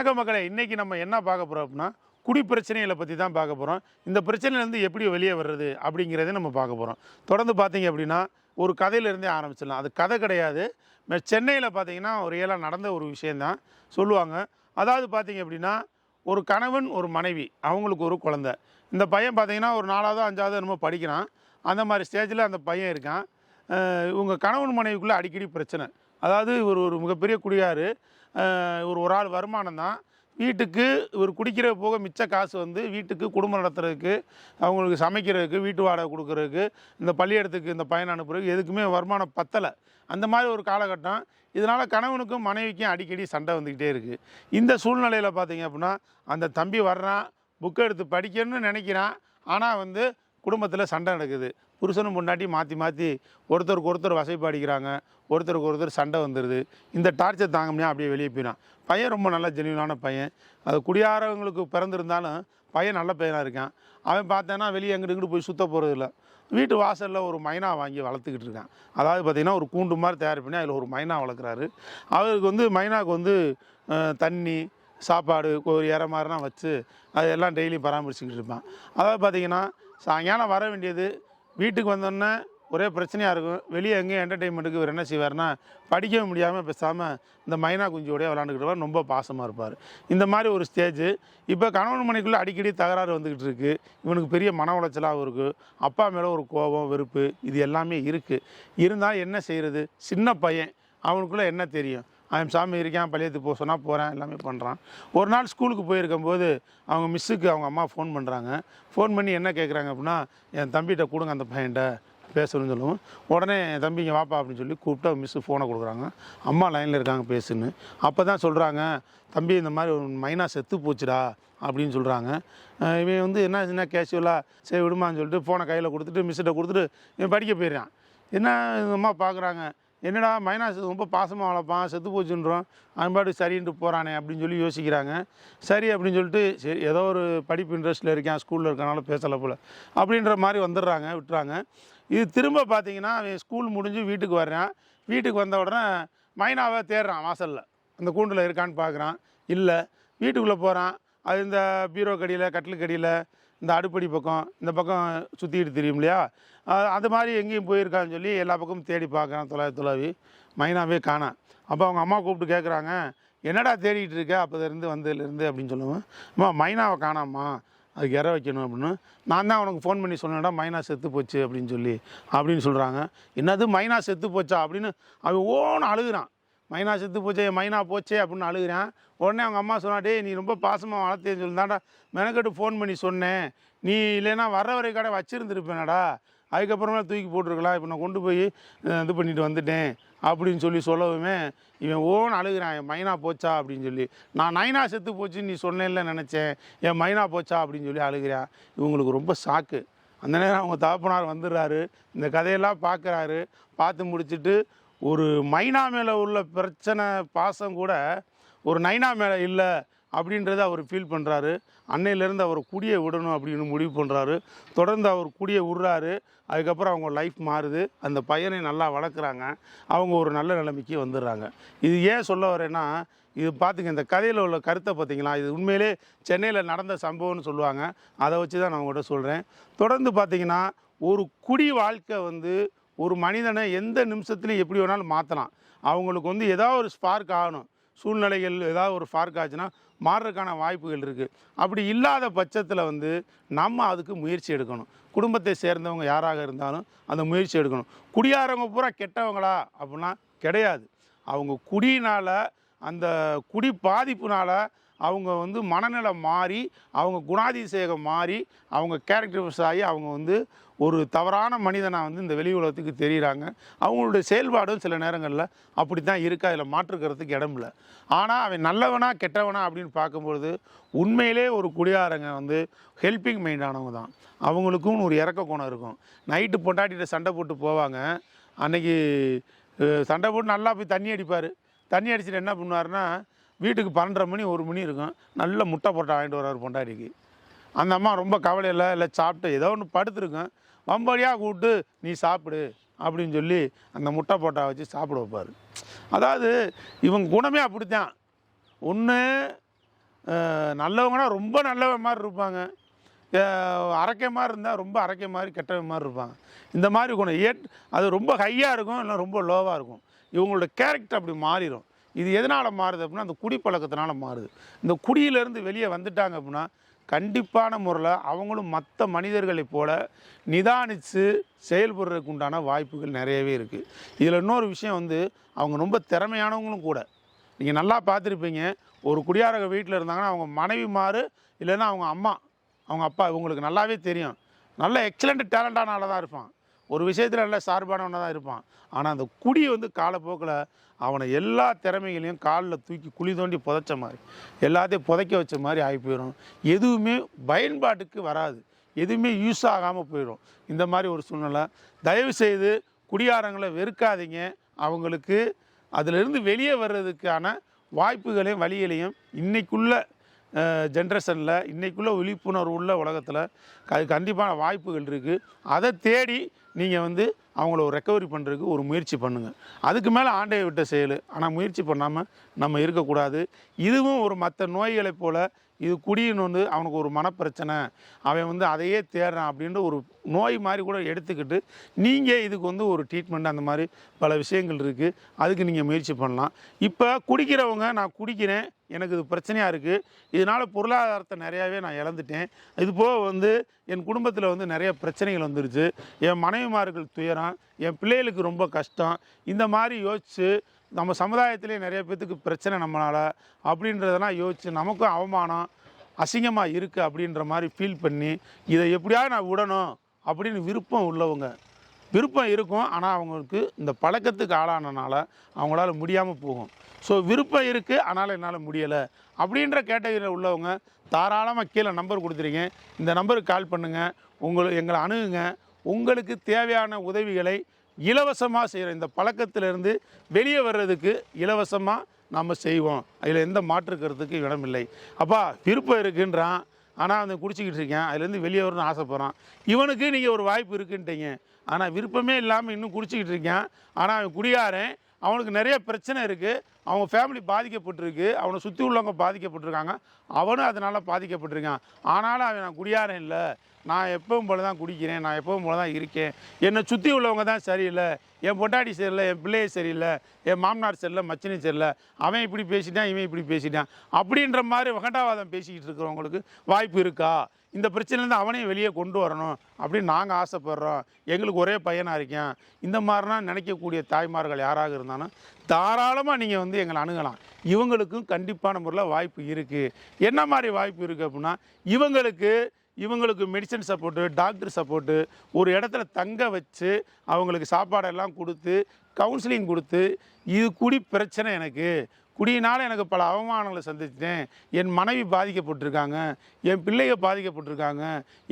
வணக்கம் மக்களே, இன்றைக்கி நம்ம என்ன பார்க்க போகிறோம் அப்படின்னா குடி பிரச்சனைகளை பற்றி தான் பார்க்க போகிறோம். இந்த பிரச்சனையிலேருந்து எப்படி வெளியே வர்றது அப்படிங்கிறத நம்ம பார்க்க போகிறோம். தொடர்ந்து பார்த்தீங்க அப்படின்னா ஒரு கதையிலேருந்தே ஆரம்பிச்சிடலாம். அது கதை கிடையாது, சென்னையில் பார்த்தீங்கன்னா ஒரு ரியலாக நடந்த ஒரு விஷயந்தான் சொல்லுவாங்க. அதாவது பார்த்தீங்க அப்படின்னா ஒரு கணவன் ஒரு மனைவி, அவங்களுக்கு ஒரு குழந்தை. இந்த பையன் பார்த்தீங்கன்னா ஒரு 4வது 5வது என்னமோ படிக்கிறான். அந்த மாதிரி ஸ்டேஜில் அந்த பையன் இருக்கான். இவங்க கணவன் மனைவிக்குள்ளே அடிக்கடி பிரச்சனை. அதாவது இவர் ஒரு மிகப்பெரிய குடியார். ஒரு ஆள் வருமானம் தான். வீட்டுக்கு இவர் குடிக்கிற போக மிச்ச காசு வந்து வீட்டுக்கு குடும்பம் நடத்துறதுக்கு, அவங்களுக்கு சமைக்கிறதுக்கு, வீட்டு வாடகை கொடுக்குறதுக்கு, இந்த பள்ளியிடத்துக்கு இந்த பையனை அனுப்புறதுக்கு எதுக்குமே வருமானம் பத்தலை. அந்த மாதிரி ஒரு காலகட்டம். இதனால் கணவனுக்கும் மனைவிக்கும் அடிக்கடி சண்டை வந்துக்கிட்டே இருக்குது. இந்த சூழ்நிலையில் பார்த்தீங்க அப்படின்னா அந்த தம்பி வர்றான், புக்கை எடுத்து படிக்கணும்னு நினைக்கிறான். ஆனால் வந்து குடும்பத்தில் சண்டை நடக்குது. புருஷனும் பொண்டாட்டி மாற்றி மாற்றி ஒருத்தருக்கு ஒருத்தர் வசைப்பாடிக்கிறாங்க, ஒருத்தருக்கு ஒருத்தர் சண்டை வந்துடுது. இந்த டார்ச்சர் தாங்க முடியாது, அப்படியே வெளியே போயிடான். பையன் ரொம்ப நல்ல ஜென்யூனான பையன். அது குடியாரவங்களுக்கு பிறந்திருந்தாலும் பையன் நல்ல பையனாக இருக்கான். அவன் பார்த்தேன்னா வெளியே எங்கிட்டு இங்கிட்டு போய் சுத்த போகிறதில்ல. வீட்டு வாசலில் ஒரு மைனா வாங்கி வளர்த்துக்கிட்டு இருக்கான். அதாவது பார்த்திங்கன்னா ஒரு கூண்டு மாதிரி தயார் பண்ணி அதில் ஒரு மைனா வளர்க்குறாரு. அவருக்கு வந்து மைனாவுக்கு வந்து தண்ணி சாப்பாடு ஒரு இற மாதிரினா வச்சு அதெல்லாம் டெய்லி பராமரிச்சுக்கிட்டு இருப்பான். அதாவது பார்த்திங்கன்னா சாயங்காலம் வர வேண்டியது, வீட்டுக்கு வந்தோடனே ஒரே பிரச்சனையாக இருக்கும். வெளியே எங்கேயும் என்டர்டெயின்மெண்ட்டுக்கு இவர் என்ன செய்வார்னா படிக்கவே முடியாமல் பேசாமல் இந்த மைனா குஞ்சியோடய விளாண்டுக்கிட்டு ரொம்ப பாசமாக இருப்பார். இந்த மாதிரி ஒரு ஸ்டேஜு. இப்போ கணவன் மனைக்குள்ளே அடிக்கடி தகராறு வந்துக்கிட்டு இருக்குது. இவனுக்கு பெரிய மன உளைச்சலாகவும் இருக்குது. அப்பா மேலே ஒரு கோபம், வெறுப்பு, இது எல்லாமே இருக்குது. இருந்தால் என்ன செய்கிறது? சின்ன பையன், அவனுக்குள்ளே என்ன தெரியும்? அவன் சாமி இருக்கான், பள்ளியத்துக்கு போக சொன்னால் போகிறேன், எல்லாமே பண்ணுறான். ஒரு நாள் ஸ்கூலுக்கு போயிருக்கும்போது அவங்க மிஸ்ஸுக்கு அவங்க அம்மா ஃபோன் பண்ணுறாங்க. ஃபோன் பண்ணி என்ன கேட்குறாங்க அப்படின்னா, என் தம்பிகிட்ட கொடுங்க அந்த பையன்கிட்ட பேசணும்னு சொல்லுவோம். உடனே என் தம்பிங்க வாப்பா அப்படின்னு சொல்லி கூப்பிட்டு மிஸ்ஸு ஃபோனை கொடுக்குறாங்க. அம்மா லைனில் இருக்காங்க பேசுன்னு. அப்போ தான் சொல்கிறாங்க, தம்பி இந்த மாதிரி ஒரு மைனா செத்து போச்சுடா அப்படின்னு சொல்கிறாங்க. இவன் வந்து என்ன கேஷுவலாக சரி விடுமான்னு சொல்லிட்டு ஃபோனை கையில் கொடுத்துட்டு மிஸ்ஸிட்ட கொடுத்துட்டு இவன் படிக்க போயிடுறான். என்ன இந்த அம்மா பார்க்குறாங்க, என்னடா மைனா ரொம்ப பாசமாக வளர்ப்பான், செத்து போச்சுன்றோம், அவன் பாட்டு சரின்ட்டு போகிறானே அப்படின்னு சொல்லி யோசிக்கிறாங்க. சரி அப்படின்னு சொல்லிட்டு சரி ஏதோ ஒரு படிப்பு இன்ட்ரெஸ்ட்டில் இருக்கேன், ஸ்கூலில் இருக்கனால பேசலை போல் அப்படின்ற மாதிரி வந்துடுறாங்க, விட்டுறாங்க. இது திரும்ப பார்த்தீங்கன்னா அவன் ஸ்கூல் முடிஞ்சு வீட்டுக்கு வர்றான். வீட்டுக்கு வந்த உடனே மைனாவை தேடுறான் வாசலில். அந்த கூண்டில் இருக்கான்னு பார்க்குறான், இல்லை. வீட்டுக்குள்ளே போகிறான். அது இந்த பீரோ கடியில், கட்டிலுக்கடியில், இந்த அடுப்படி பக்கம், இந்த பக்கம் சுற்றிக்கிட்டு தெரியும் இல்லையா, அது மாதிரி எங்கேயும் போயிருக்கான்னு சொல்லி எல்லா பக்கமும் தேடி பார்க்குறான். தொலைவி மைனாவே காணாம். அப்போ அவங்க அம்மா கூப்பிட்டு கேட்குறாங்க, என்னடா தேடிக்கிட்டு இருக்க அப்போதுலேருந்து வந்ததுலேருந்து அப்படின்னு சொல்லுவேன். அம்மா மைனாவை காணாம்மா, அதுக்கு இற வைக்கணும் அப்படின்னு. நான் தான் உனக்கு ஃபோன் பண்ணி சொன்னேன்டா மைனா செத்து போச்சு அப்படின்னு சொல்கிறாங்க. என்னது மைனா செத்து போச்சா அப்படின்னு அவன் ஓன்னு அழுகுறான். மைனா செத்து போச்சே, மைனா போச்சே அப்படின்னு அழுகுறான். உடனே அவங்க அம்மா சொன்னாட்டே, நீ ரொம்ப பாசமாக வளர்த்தேன்னு சொல்லிதான்டா மெனக்கட்டு ஃபோன் பண்ணி சொன்னேன், நீ இல்லைன்னா வர வரை கடை வச்சுருந்துருப்பேனடா, அதுக்கப்புறமா தூக்கி போட்டிருக்கலாம், இப்போ நான் கொண்டு போய் இது பண்ணிட்டு வந்துட்டேன் அப்படின்னு சொல்லவுமே இவன் ஓன்னு அழுகிறான், என் மைனா போச்சா அப்படின்னு சொல்லி. நான் நைனா செத்து போச்சுன்னு நீ சொன்னேன்ல நினச்சேன், என் மைனா போச்சா அப்படின்னு சொல்லி அழுகிறான். இவங்களுக்கு ரொம்ப ஷாக்கு. அந்த நேரம் அவங்க தகப்பனார் வந்துடுறாரு. இந்த கதையெல்லாம் பார்க்குறாரு. பார்த்து முடிச்சுட்டு ஒரு மைனா மேலே உள்ள பிரச்சனை பாசம் கூட ஒரு நைனா மேலே இல்லை அப்படின்றத அவர் ஃபீல் பண்ணுறாரு. அன்னையிலேருந்து அவர் குடியை விடணும் அப்படின்னு முடிவு பண்ணுறாரு. தொடர்ந்து அவர் குடியை விடுறாரு. அதுக்கப்புறம் அவங்க லைஃப் மாறுது. அந்த பையனை நல்லா வளர்க்குறாங்க. அவங்க ஒரு நல்ல நிலைமைக்கு வந்துடுறாங்க. இது ஏன் சொல்ல வரேன்னா, இது பார்த்துங்க, இந்த கதையில் உள்ள கருத்தை பார்த்தீங்களா, இது உண்மையிலே சென்னையில் நடந்த சம்பவம்னு சொல்லுவாங்க. அதை வச்சு தான் நான் உங்கள்கிட்ட சொல்கிறேன். தொடர்ந்து பார்த்தீங்கன்னா ஒரு குடி வாழ்க்கை வந்து ஒரு மனிதனை எந்த நிமிஷத்துலையும் எப்படி வேணாலும் மாற்றலாம். அவங்களுக்கு வந்து ஏதாவது ஒரு ஸ்பார்க் ஆகணும், சூழ்நிலைகள் ஏதாவது ஒரு ஸ்பார்க் ஆச்சுன்னா மாறுறதுக்கான வாய்ப்புகள் இருக்குது. அப்படி இல்லாத பட்சத்தில் வந்து நம்ம அதுக்கு முயற்சி எடுக்கணும். குடும்பத்தை சேர்ந்தவங்க யாராக இருந்தாலும் அந்த முயற்சி எடுக்கணும். குடியாரவங்க பூரா கெட்டவங்களா அப்படின்னா கிடையாது. அவங்க குடியினால், அந்த குடி பாதிப்புனால் அவங்க வந்து மனநிலை மாறி, அவங்க குணாதிசயம் மாறி, அவங்க கேரக்டர்ஸ் ஆகி அவங்க வந்து ஒரு தவறான மனிதனாக வந்து இந்த வெளி உலகத்துக்கு தெரிகிறாங்க. அவங்களுடைய செயல்பாடும் சில நேரங்களில் அப்படி தான் இருக்குது. அதில் மாற்றுக்கிறதுக்கு இடம் இல்லை. ஆனால் அவன் நல்லவனா கெட்டவனா அப்படின்னு பார்க்கும்பொழுது உண்மையிலே ஒரு குடியாரங்க வந்து ஹெல்பிங் மைண்டானவங்க தான். அவங்களுக்கும் ஒரு இறக்க குணம் இருக்கும். நைட்டு பொண்டாட்டிகிட்ட சண்டை போட்டு போவாங்க. அன்றைக்கி சண்டை போட்டு நல்லா போய் தண்ணி அடிப்பார். தண்ணி அடிச்சுட்டு என்ன பண்ணுவார்னா, வீட்டுக்கு 12:30 மணி 1 மணி இருக்கும், நல்ல முட்டை போட்டை வாங்கிட்டு வர்றாரு பொண்டாட்டிக்கு. அந்த அம்மா ரொம்ப கவலையில் இல்லை சாப்பிட்டு ஏதோ ஒன்று படுத்துருக்கும், வம்படியாக கூப்பிட்டு நீ சாப்பிடு அப்படின்னு சொல்லி அந்த முட்டை போட்டா வச்சு சாப்பிட வைப்பார். அதாவது இவங்க குணமே அப்படித்தான். ஒன்று நல்லவங்கன்னா ரொம்ப நல்லவன் மாதிரி இருப்பாங்க, அரக்கை மாதிரி இருந்தால் ரொம்ப அரக்கை மாதிரி கெட்டவன் மாதிரி இருப்பாங்க. இந்த மாதிரி குணம் அது ரொம்ப ஹையாக இருக்கும், இல்லை ரொம்ப லோவாக இருக்கும். இவங்களோட கேரக்டர் அப்படி மாறிடும். இது எதனால் மாறுது அப்படின்னா அந்த குடிப்பழக்கத்தினால மாறுது. இந்த குடியிலேருந்து வெளியே வந்துட்டாங்க அப்படின்னா கண்டிப்பான முறையில் அவங்களும் மற்ற மனிதர்களைப் போல நிதானித்து செயல்படுறதுக்கு உண்டான வாய்ப்புகள் நிறையவே இருக்குது. இதில் இன்னொரு விஷயம் வந்து அவங்க ரொம்ப திறமையானவங்களும் கூட. நீங்கள் நல்லா பார்த்துருப்பீங்க, ஒரு குடியாரக வீட்டில் இருந்தாங்கன்னா அவங்க மனைவிமார் இல்லைன்னா அவங்க அம்மா, அவங்க அப்பா, இவங்களுக்கு நல்லாவே தெரியும். நல்ல எக்ஸலண்ட் டேலண்டான ஆளாக தான் இருப்பான், ஒரு விஷயத்தில் நல்ல சார்பானவனாக தான் இருப்பான். ஆனால் அந்த குடி வந்து காலப்போக்கில் அவனை எல்லா திறமைகளையும் காலில் தூக்கி குழி தோண்டி புதைச்ச மாதிரி, எல்லாத்தையும் புதைக்க வச்ச மாதிரி ஆகி போயிடும். எதுவுமே பயன்பாட்டுக்கு வராது, எதுவுமே யூஸ் ஆகாமல் போயிடும். இந்த மாதிரி ஒரு சூழ்நிலை. தயவுசெய்து குடியாரங்களை வெறுக்காதீங்க. அவங்களுக்கு அதிலிருந்து வெளியே வர்றதுக்கான வாய்ப்புகளையும் வழிகளையும் இன்றைக்குள்ள ஜென்ரேஷனில், இன்றைக்குள்ள விழிப்புணர்வு உள்ள உலகத்தில் அது கண்டிப்பான வாய்ப்புகள் இருக்குது. அதை தேடி நீங்கள் வந்து அவங்கள ஒரு ரெக்கவரி பண்ணுறதுக்கு ஒரு முயற்சி பண்ணுங்கள். அதுக்கு மேலே ஆண்டையை விட்ட செயல். ஆனால் முயற்சி பண்ணாமல் நம்ம இருக்கக்கூடாது. இதுவும் ஒரு மற்ற நோய்களைப் போல் இது குடின்னு வந்து அவனுக்கு ஒரு மனப்பிரச்சனை, அவன் வந்து அதையே தேடுறான் அப்படின்ற ஒரு நோய் மாதிரி கூட எடுத்துக்கிட்டு நீங்கள் இதுக்கு வந்து ஒரு ட்ரீட்மெண்ட் அந்த மாதிரி பல விஷயங்கள் இருக்குது. அதுக்கு நீங்கள் முயற்சி பண்ணலாம். இப்போ குடிக்கிறவங்க, நான் குடிக்கிறேன், எனக்கு இது பிரச்சனையாக இருக்குது, இதனால் பொருளாதாரத்தை நிறையாவே நான் இழந்துட்டேன், இது போக வந்து என் குடும்பத்தில் வந்து நிறைய பிரச்சனைகள் வந்துருச்சு, என் மனைவிமார்கள் துயரம், என் பிள்ளைகளுக்கு ரொம்ப கஷ்டம், இந்த மாதிரி யோசித்து நம்ம சமுதாயத்திலே நிறைய பேர்த்துக்கு பிரச்சனை நம்மளால் அப்படின்றதெல்லாம் யோசித்து நமக்கும் அவமானம் அசிங்கமாக இருக்குது அப்படின்ற மாதிரி ஃபீல் பண்ணி இதை எப்படியாவது நான் விடணும் அப்படின்னு விருப்பம் உள்ளவங்க, விருப்பம் இருக்கும் ஆனால் அவங்களுக்கு இந்த பழக்கத்துக்கு ஆளானனால அவங்களால முடியாமல் போகும். ஸோ விருப்பம் இருக்குது ஆனால் என்னால் முடியலை அப்படின்ற கேட்டகரியில் உள்ளவங்க தாராளமாக கீழே நம்பர் கொடுத்துருக்கேன், இந்த நம்பருக்கு கால் பண்ணுங்கள், எங்களை அணுகுங்க. உங்களுக்கு தேவையான உதவிகளை இலவசமாக செய்கிறோம். இந்த பழக்கத்திலிருந்து வெளியே வர்றதுக்கு இலவசமாக நம்ம செய்வோம். அதில் எந்த மாற்று கருத்துக்கு இடமில்லை. அப்பா விருப்பம் இருக்குன்றான், ஆனால் அவன் குடிச்சிக்கிட்டு இருக்கேன், அதுலேருந்து வெளியே வரணும்னு ஆசைப்பட்றான். இவனுக்கு நீங்கள் ஒரு வாய்ப்பு இருக்குன்ட்டீங்க. ஆனால் விருப்பமே இல்லாமல் இன்னும் குடிச்சிக்கிட்டு இருக்கேன், ஆனால் அவன் குடியாரன், அவனுக்கு நிறைய பிரச்சனை இருக்குது, அவங்க ஃபேமிலி பாதிக்கப்பட்டிருக்கு, அவனை சுற்றி உள்ளவங்க பாதிக்கப்பட்டிருக்காங்க, அவனும் அதனால் பாதிக்கப்பட்டிருக்கான். ஆனாலும் அவன் நான் குடியாரன் இல்லை, நான் எப்பவும் போல தான் குடிக்கிறேன், நான் எப்பவும் போல தான் இருக்கேன், என்னை சுற்றி உள்ளவங்க தான் சரியில்லை, என் பொண்டாட்டி சரியில்லை, என் பிள்ளையை சரியில்லை, என் மாமனார் சரியில்லை, மச்சினி சரியில்லை, அவன் இப்படி பேசிட்டான், இவன் இப்படி பேசிட்டான் அப்படின்ற மாதிரி வகண்டாவாதம் பேசிக்கிட்டு இருக்கிறவங்களுக்கு வாய்ப்பு இருக்கா? இந்த பிரச்சனைலேருந்து அவனையும் வெளியே கொண்டு வரணும் அப்படின்னு நாங்கள் ஆசைப்படுறோம், எங்களுக்கு ஒரே பையனாக இருக்கேன், இந்த மாதிரினா நினைக்கக்கூடிய தாய்மார்கள் யாராக இருந்தாலும் தாராளமாக நீங்கள் வந்து எங்களை அணுகலாம். இவங்களுக்கும் கண்டிப்பான முறையில் வாய்ப்பு இருக்குது. என்ன மாதிரி வாய்ப்பு இருக்குது அப்படின்னா, இவங்களுக்கு மெடிசன் சப்போர்ட்டு, டாக்டர் சப்போர்ட்டு, ஒரு இடத்துல தங்க வச்சு அவங்களுக்கு சாப்பாடெல்லாம் கொடுத்து கவுன்சிலிங் கொடுத்து, இது குடி பிரச்சனை, எனக்கு குடியினால் எனக்கு பல அவமானங்களை சந்திச்சிட்டேன், என் மனைவி பாதிக்கப்பட்டிருக்காங்க, என் பிள்ளைங்க பாதிக்கப்பட்டிருக்காங்க,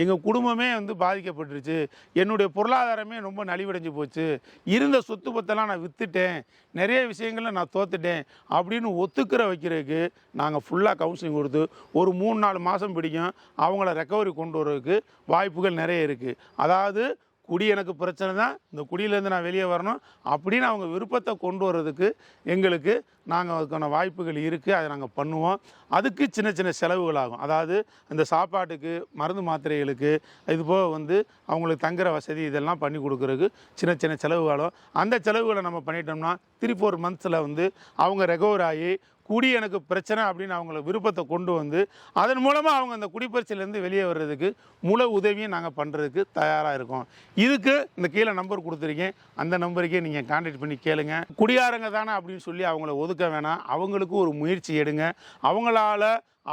எங்கள் குடும்பமே வந்து பாதிக்கப்பட்டுருச்சு, என்னுடைய பொருளாதாரமே ரொம்ப நலிவடைஞ்சு போச்சு, இருந்த சொத்து பத்தெல்லாம் நான் விற்றுட்டேன், நிறைய விஷயங்களில் நான் தோத்துட்டேன் அப்படின்னு ஒத்துக்கிற வைக்கிறதுக்கு நாங்கள் ஃபுல்லாக கவுன்சிலிங் கொடுத்து ஒரு 3-4 மாதம் பிடிக்கும் அவங்கள ரெக்கவரி கொண்டு வரதுக்கு வாய்ப்புகள் நிறைய இருக்குது. அதாவது குடி எனக்கு பிரச்சனை தான், இந்த குடியிலேருந்து நான் வெளியே வரணும் அப்படின்னு அவங்க விருப்பத்தை கொண்டு வர்றதுக்கு எங்களுக்கு அதுக்கான வாய்ப்புகள் இருக்குது. அதை நாங்கள் பண்ணுவோம். அதுக்கு சின்ன சின்ன செலவுகள் ஆகும். அதாவது அந்த சாப்பாட்டுக்கு, மருந்து மாத்திரைகளுக்கு, இது போக வந்து அவங்களுக்கு தங்குற வசதி இதெல்லாம் பண்ணி கொடுக்குறதுக்கு சின்ன சின்ன செலவுகளும், அந்த செலவுகளை நம்ம பண்ணிட்டோம்னா 3-4 மந்த்ஸில் வந்து அவங்க ரெக்கவர் ஆகி குடி எனக்கு பிரச்சனை அப்படின்னு அவங்கள விருப்பத்தை கொண்டு வந்து அதன் மூலமாக அவங்க அந்த குடிப்பரிசையிலேருந்து வெளியே வர்றதுக்கு முழு உதவியும் நாங்கள் பண்ணுறதுக்கு தயாராக இருக்கோம். இதுக்கு இந்த கீழே நம்பர் கொடுத்துருக்கேன், அந்த நம்பருக்கே நீங்கள் கான்டாக்ட் பண்ணி கேளுங்க. குடியாரங்க தானே அப்படின்னு சொல்லி அவங்கள ஒதுக்க வேணாம், அவங்களுக்கும் ஒரு முயற்சி எடுங்க.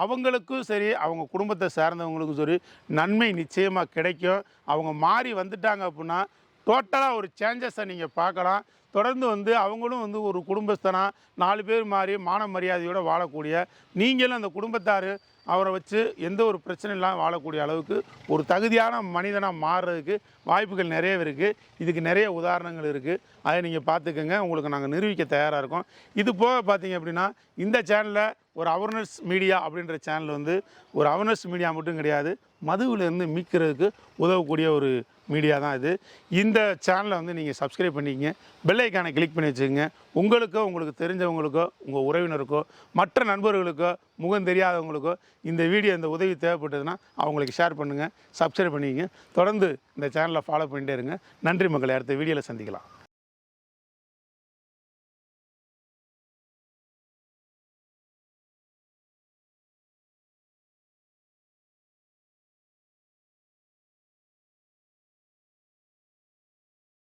அவங்களுக்கும் சரி, அவங்க குடும்பத்தை சார்ந்தவங்களுக்கும் சரி நன்மை நிச்சயமாக கிடைக்கும். அவங்க மாறி வந்துட்டாங்க அப்படின்னா டோட்டலாக ஒரு சேஞ்சஸை நீங்கள் பார்க்கலாம். தொடர்ந்து வந்து அவங்களும் வந்து ஒரு குடும்பஸ்தனாக 4 பேர் மாதிரி மான மரியாதையோடு வாழக்கூடிய, நீங்களும் அந்த குடும்பத்தார் அவரை வச்சு எந்த ஒரு பிரச்சனை இல்லாமல் வாழக்கூடிய அளவுக்கு ஒரு தகுதியான மனிதனாக மாறுறதுக்கு வாய்ப்புகள் நிறைய இருக்குது. இதுக்கு நிறைய உதாரணங்கள் இருக்குது, அதை நீங்கள் பார்த்துக்கோங்க. உங்களுக்கு நாங்கள் நிரூபிக்க தயாராக இருக்கோம். இது போக பார்த்தீங்க அப்படின்னா இந்த சேனலில் ஒரு அவேர்னஸ் மீடியா அப்படின்ற சேனல் வந்து ஒரு அவேர்னஸ் மீடியா மட்டும் கிடையாது, மதுவிலேருந்து மீட்கிறதுக்கு உதவக்கூடிய ஒரு மீடியா தான் இது. இந்த சேனலை வந்து நீங்கள் சப்ஸ்கிரைப் பண்ணிக்கங்க, பெல் ஐக்கானை கிளிக் பண்ணி வச்சுக்கோங்க. உங்களுக்கோ, உங்களுக்கு தெரிஞ்சவங்களுக்கோ, உங்கள் உறவினருக்கோ, மற்ற நண்பர்களுக்கோ, முகம் தெரியாதவங்களுக்கோ இந்த வீடியோ, இந்த உதவி தேவைப்பட்டதுன்னா அவங்களுக்கு ஷேர் பண்ணுங்கள், சப்ஸ்கிரைப் பண்ணிக்கங்க. தொடர்ந்து இந்த சேனலை ஃபாலோ பண்ணிட்டே இருங்க. நன்றி மக்களே, அடுத்த வீடியோவில் சந்திக்கலாம்.